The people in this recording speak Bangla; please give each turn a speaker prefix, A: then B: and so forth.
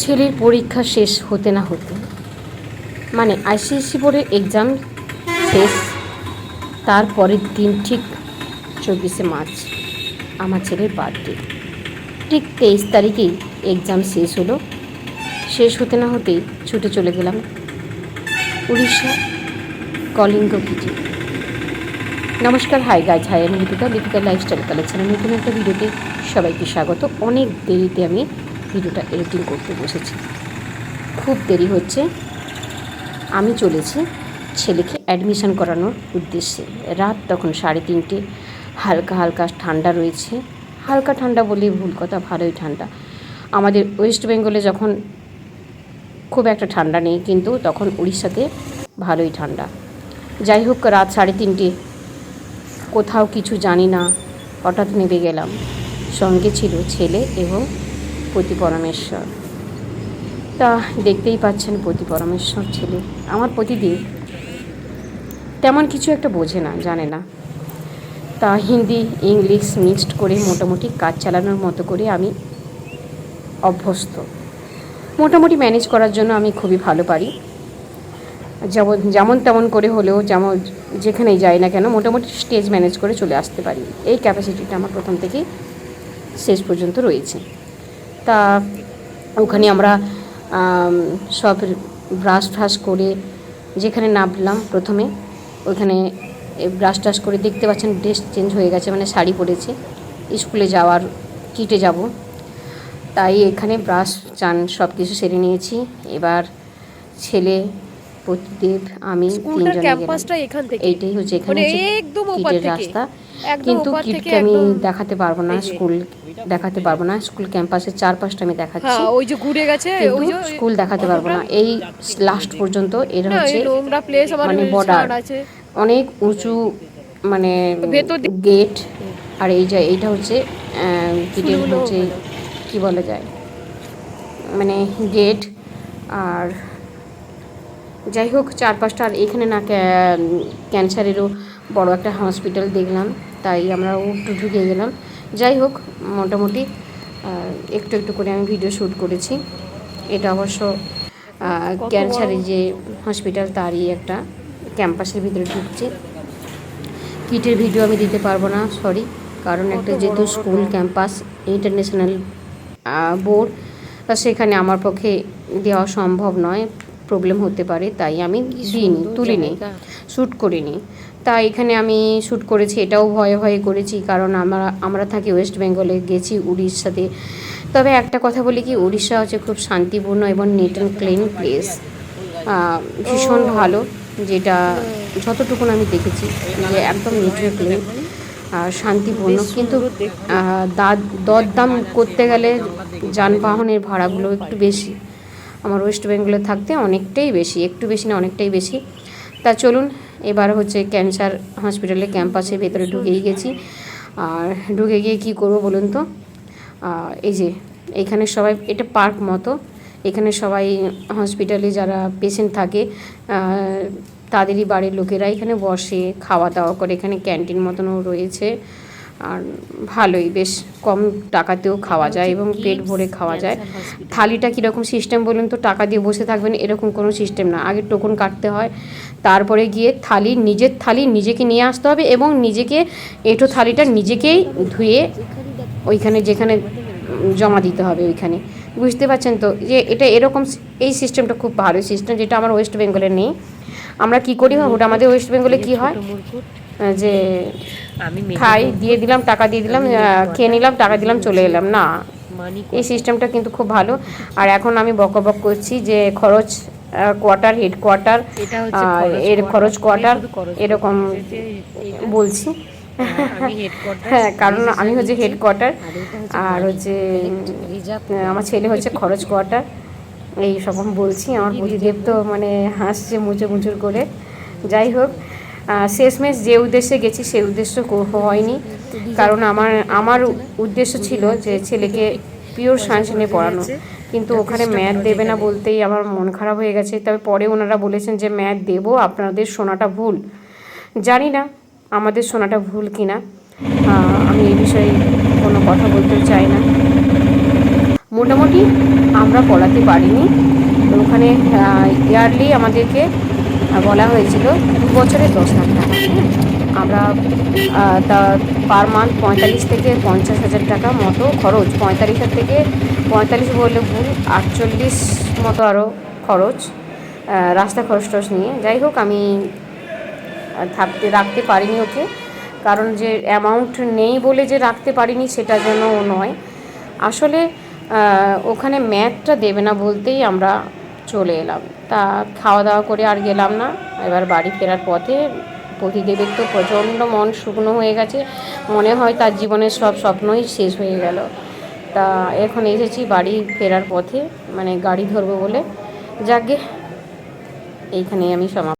A: ছেলের পরীক্ষা শেষ হতে না হতে মানে আইসিএসসি বোর্ডের এক্সাম শেষ, তার পরের দিন ঠিক 24শে মার্চ আমার ছেলের বার্থডে। ঠিক 23 তারিখেই এক্সাম শেষ হলো। শেষ হতে না হতেই ছুটে চলে গেলাম উড়িষ্যা কলিঙ্গ ভিটে। নমস্কার, হাই গাইজ, হাই আমি লিপিকা লাইফস্টাইল কালেকশনের নতুন একটা ভিডিওতে সবাইকে স্বাগত। অনেক দেরিতে আমি ভিডিওটা এডিটিং করতে বসেছি, খুব দেরি হচ্ছে। আমি চলেছি ছেলেকে অ্যাডমিশন করানোর উদ্দেশ্যে। রাত তখন 3:30, হালকা হালকা ঠান্ডা রয়েছে। হালকা ঠান্ডা বলেই ভুল কথা, ভালোই ঠান্ডা। আমাদের ওয়েস্ট বেঙ্গলে যখন খুব একটা ঠান্ডা নেই, কিন্তু তখন উড়িষ্যাতে ভালোই ঠান্ডা। যাই হোক, রাত 3:30, কোথাও কিছু জানি না, হঠাৎ নেমে গেলাম। সঙ্গে ছিল ছেলে এবং পতি পরমেশ্বর। তা দেখতেই পাচ্ছেন, পতি পরমেশ্বর ছেলে। আমার পতিদেব তেমন কিছু একটা বোঝে না, জানে না। তা হিন্দি ইংলিশ মিক্সড করে মোটামুটি কাজ চালানোর মতো করে আমি অভ্যস্ত। মোটামুটি ম্যানেজ করার জন্য আমি খুবই ভালো পারি। যেমন তেমন করে হলেও, যেমন যেখানেই যাই না কেন, মোটামুটি স্টেজ ম্যানেজ করে চলে আসতে পারি। এই ক্যাপাসিটিটা আমার প্রথম থেকেই শেষ পর্যন্ত রয়েছে। তা ওখানে আমরা সব ব্রাশ ফ্রাশ করে যেখানে নামলাম প্রথমে, ওইখানে ব্রাশ টাশ করে দেখতে পাচ্ছেন ড্রেস চেঞ্জ হয়ে গেছে, মানে শাড়ি পরেছে, স্কুলে যাওয়ার কিটে যাব। তাই এখানে ব্রাশ চান সব কিছু সেরে নিয়েছি। এবার ছেলে, পতিদেব, আমি তিনজনে গেলাম। এইটাই হচ্ছে এখানে কিটের রাস্তা, কিন্তু কিটকে আমি দেখাতে পারবো না, স্কুল দেখাতে পারবো না। স্কুল ক্যাম্পাসের চারপাশটা আমি দেখাচ্ছি,
B: ওই যে ঘুরে গেছে,
A: ওই যে স্কুল দেখাতে পারবো না। এই লাস্ট পর্যন্ত এর হচ্ছে মানে বর্ডার, অনেক উঁচু মানে গেট। আর এইটা হচ্ছে গেটের হচ্ছে কি বলা যায়, মানে গেট। আর যাই হোক, চারপাশটা। আর এখানে না ক্যান্সারেরও বড় একটা হসপিটাল দেখলাম, তাই আমরা ঢুকে গেলাম। যাই হোক, মোটামুটি একটু একটু করে আমি ভিডিও শ্যুট করেছি। এটা অবশ্য ক্যান্সারের যে হসপিটাল, তারই একটা ক্যাম্পাসের ভিতরে ঢুকছে। কিটের ভিডিও আমি দিতে পারবো না, সরি, কারণ একটা যেহেতু স্কুল ক্যাম্পাস ইন্টারন্যাশনাল বোর্ড, তা সেখানে আমার পক্ষে দেওয়া সম্ভব নয়, প্রবলেম হতে পারে। তাই আমি তুলিনি, শ্যুট করিনি। তাই এখানে আমি শ্যুট করেছি, এটাও ভয়ে ভয়ে করেছি, কারণ আমরা থাকি ওয়েস্ট বেঙ্গলে, গেছি উড়িষ্যাতে। তবে একটা কথা বলি কি, উড়িষ্যা হচ্ছে খুব শান্তিপূর্ণ এবং নিট অ্যান্ড ক্লিন প্লেস, ভীষণ ভালো। যেটা যতটুকুন আমি দেখেছি, যে একদম নিট অ্যান্ড ক্লিন আর শান্তিপূর্ণ। কিন্তু দরদাম করতে গেলে যানবাহনের ভাড়াগুলো একটু বেশি, আমার ওয়েস্ট বেঙ্গলে থাকতে অনেকটাই বেশি, একটু বেশি না অনেকটাই বেশি। তা চলুন, এবার হচ্ছে ক্যান্সার হসপিটালের ক্যাম্পাসের ভেতরে ঢুকেই গেছি। আর ঢুকে গিয়ে কী করবো বলুন তো, এই যে এখানে সবাই, এটা পার্ক মতো, এখানে সবাই হসপিটালে যারা পেশেন্ট থাকে তাদেরই বাড়ির লোকেরা এখানে বসে, খাওয়া দাওয়া করে। এখানে ক্যান্টিন মতনও রয়েছে, আর ভালোই, বেশ কম টাকাতেও খাওয়া যায় এবং পেট ভরে খাওয়া যায়। থালিটা কীরকম সিস্টেম বলুন তো, টাকা দিয়ে বসে থাকবেন এরকম কোনো সিস্টেম না, আগে টোকন কাটতে হয়, তারপরে গিয়ে নিজের থালি নিজেকে নিয়ে আসতে হবে এবং নিজেকে এঁটো থালিটা নিজেকেই ধুয়ে ওইখানে যেখানে জমা দিতে হবে ওইখানে। বুঝতে পারছেন তো, যে এটা এরকম, এই সিস্টেমটা খুব ভালো সিস্টেম, যেটা আমার ওয়েস্ট বেঙ্গলে নেই। আমরা কি করি, ওটা আমাদের ওয়েস্ট বেঙ্গলে কী হয়, যে খাই, দিয়ে দিলাম, টাকা দিয়ে দিলাম, খেয়ে নিলাম, টাকা দিলাম, চলে এলাম। না, এই সিস্টেমটা কিন্তু খুব ভালো। আর এখন আমি বকবক করছি যে খরচ কোয়ার্টার, হেডকোয়ার্টার, এর খরচ কোয়ার্টার, এরকম বলছি। হ্যাঁ, কারণ আমি হচ্ছে হেডকোয়ার্টার, আর হচ্ছে আমার ছেলে হচ্ছে খরচ কোয়ার্টার, এই সব বলছি। আমার পতিদেব তো মানে হাসছে মুচুর করে। যাই হোক, শেষমেশ যে উদ্দেশ্যে গেছি সেই উদ্দেশ্য হয়নি, কারণ আমার উদ্দেশ্য ছিল যে ছেলেকে পিওর সায়েন্স নিয়ে পড়ানো, কিন্তু ওখানে ম্যাথ দেবে না বলতেই আমার মন খারাপ হয়ে গেছে। তবে পরে ওনারা বলেছেন যে ম্যাথ দেবো, আপনাদের শোনাটা ভুল। জানি না আমাদের শোনাটা ভুল কি না, আমি এই বিষয়ে কোনো কথা বলতে চাই না। মোটামুটি আমরা করাতে পারিনি। তো ওখানে ইয়ারলি আমাদেরকে বলা হয়েছিল 2 বছরের 10 লাখ টাকা। আমরা তা পার মান্থ 45 থেকে 50,000 টাকা মতো খরচ, 45 থেকে 45 বললে ভুল, 48 মতো আরও খরচ, রাস্তা খরচ টরচ নিয়ে। যাই হোক, আমি রাখতে পারিনি ওকে, কারণ যে অ্যামাউন্ট নেই বলে যে রাখতে পারিনি সেটা যেন নয়। আসলে ওখানে ম্যাথটা দেবে না বলতেই আমরা চলে এলাম। তা খাওয়া দাওয়া করে আর গেলাম না। এবার বাড়ি ফেরার পথে প্রতিদেবের তো প্রচণ্ড মন শুকনো হয়ে গেছে, মনে হয় তার জীবনের সব স্বপ্নই শেষ হয়ে গেল। তা এখন এসেছি বাড়ি ফেরার পথে, মানে গাড়ি ধরবো বলে। যাকগে, এইখানেই আমি সমাপ্ত।